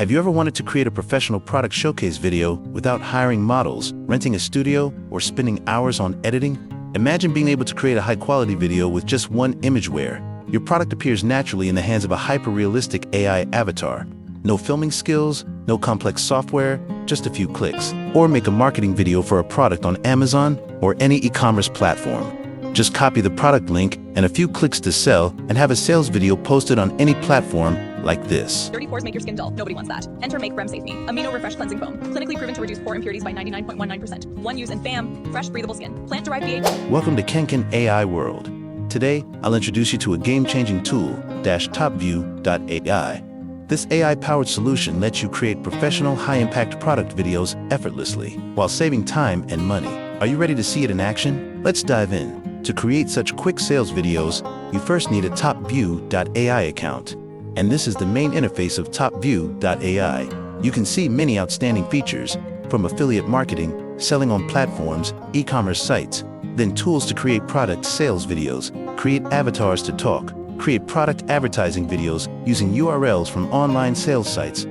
Have you ever wanted to create a professional product showcase video without hiring models, renting a studio, or spending hours on editing? Imagine being able to create a high-quality video with just one image where your product appears naturally in the hands of a hyper-realistic AI avatar. No filming skills, no complex software, just a few clicks. Or make a marketing video for a product on Amazon or any e-commerce platform. Just copy the product link and a few clicks to sell and have a sales video posted on any platform like this. Dirty pores make your skin dull. Nobody wants that. Enter Make Brem Save Me. Amino Refresh Cleansing Foam. Clinically proven to reduce pore impurities by 99.19%. One use and bam, fresh breathable skin. Plant-derived pH. Welcome to KenKen AI World. Today, I'll introduce you to a game-changing tool, TopView.ai. This AI-powered solution lets you create professional, high-impact product videos effortlessly, while saving time and money. Are you ready to see it in action? Let's dive in. To create such quick sales videos, you first need a TopView.ai account. And this is the main interface of TopView.ai. You can see many outstanding features, from affiliate marketing, selling on platforms, e-commerce sites, then tools to create product sales videos, create avatars to talk, create product advertising videos using URLs from online sales sites, ...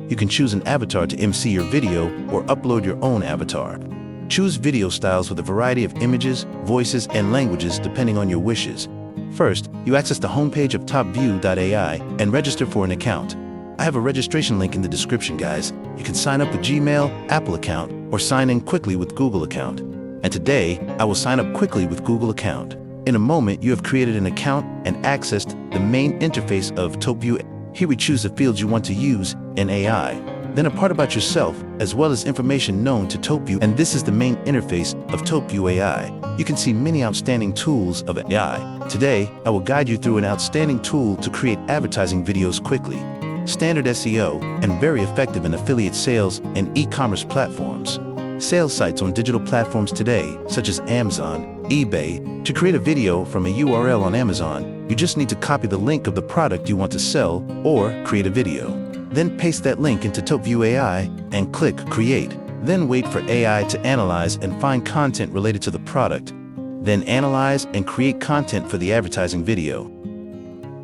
You can choose an avatar to MC your video or upload your own avatar. Choose video styles with a variety of images, voices, and languages depending on your wishes. First, you access the homepage of TopView.ai and register for an account. I have a registration link in the description, guys. You can sign up with Gmail, Apple account, or sign in quickly with Google account. And today, I will sign up quickly with Google account. In a moment, you have created an account and accessed the main interface of TopView. Here we choose the fields you want to use in AI. Then a part about yourself, as well as information known to TopView, and this is the main interface of TopView AI. You can see many outstanding tools of AI. Today, I will guide you through an outstanding tool to create advertising videos quickly. Standard SEO, and very effective in affiliate sales and e-commerce platforms. Sales sites on digital platforms today, such as Amazon, eBay. To create a video from a URL on Amazon, you just need to copy the link of the product you want to sell or create a video. Then paste that link into TopView AI and click Create. Then wait for AI to analyze and find content related to the product. Then analyze and create content for the advertising video.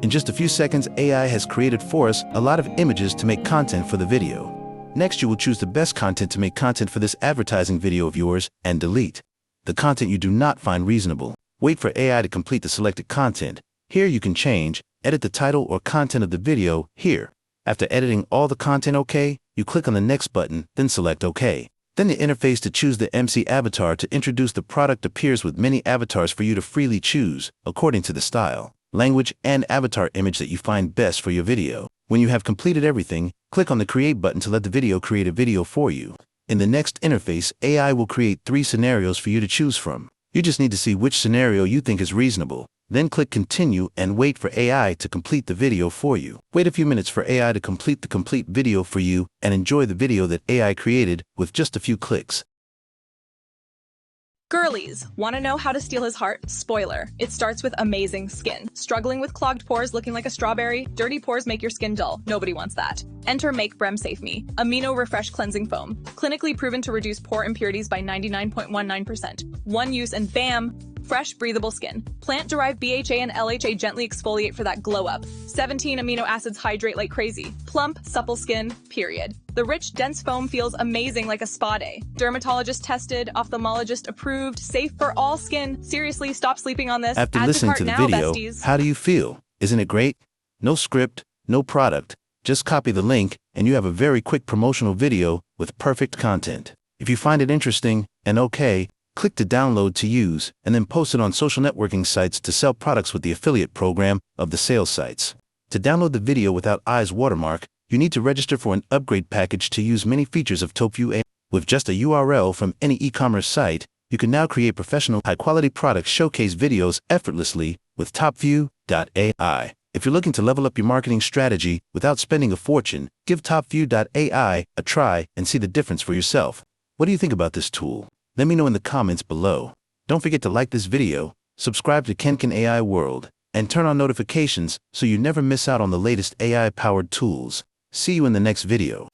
In just a few seconds, AI has created for us a lot of images to make content for the video. Next, you will choose the best content to make content for this advertising video of yours and delete the content you do not find reasonable. Wait for AI to complete the selected content. Here you can change, edit the title or content of the video here. After editing all the content OK, you click on the next button, then select OK. Then the interface to choose the MC avatar to introduce the product appears with many avatars for you to freely choose, according to the style, language, and avatar image that you find best for your video. When you have completed everything, click on the Create button to let the video create a video for you. In the next interface, AI will create 3 scenarios for you to choose from. You just need to see which scenario you think is reasonable. Then click Continue and wait for AI to complete the video for you. Wait a few minutes for AI to complete the complete video for you and enjoy the video that AI created with just a few clicks. Girlies, want to know how to steal his heart? Spoiler, it starts with amazing skin. Struggling with clogged pores looking like a strawberry? Dirty pores make your skin dull. Nobody wants that. Enter Make Brem Save Me. Amino Refresh Cleansing Foam. Clinically proven to reduce pore impurities by 99.19%. One use and bam! Fresh, breathable skin. Plant-derived BHA and LHA gently exfoliate for that glow-up. 17 amino acids hydrate like crazy. Plump, supple skin, period. The rich, dense foam feels amazing like a spa day. Dermatologist tested, ophthalmologist approved, safe for all skin. Seriously, stop sleeping on this. After Add listening cart to the now, video, besties. how do you feel? Isn't it great? No script, no product. Just copy the link and you have a very quick promotional video with perfect content. If you find it interesting and okay, click to download to use, and then post it on social networking sites to sell products with the affiliate program of the sales sites. To download the video without I's watermark, you need to register for an upgrade package to use many features of TopView AI. With just a URL from any e-commerce site, you can now create professional, high-quality product showcase videos effortlessly with TopView.ai. If you're looking to level up your marketing strategy without spending a fortune, give TopView.ai a try and see the difference for yourself. What do you think about this tool? Let me know in the comments below. Don't forget to like this video, subscribe to KenKen AI World, and turn on notifications so you never miss out on the latest AI-powered tools. See you in the next video.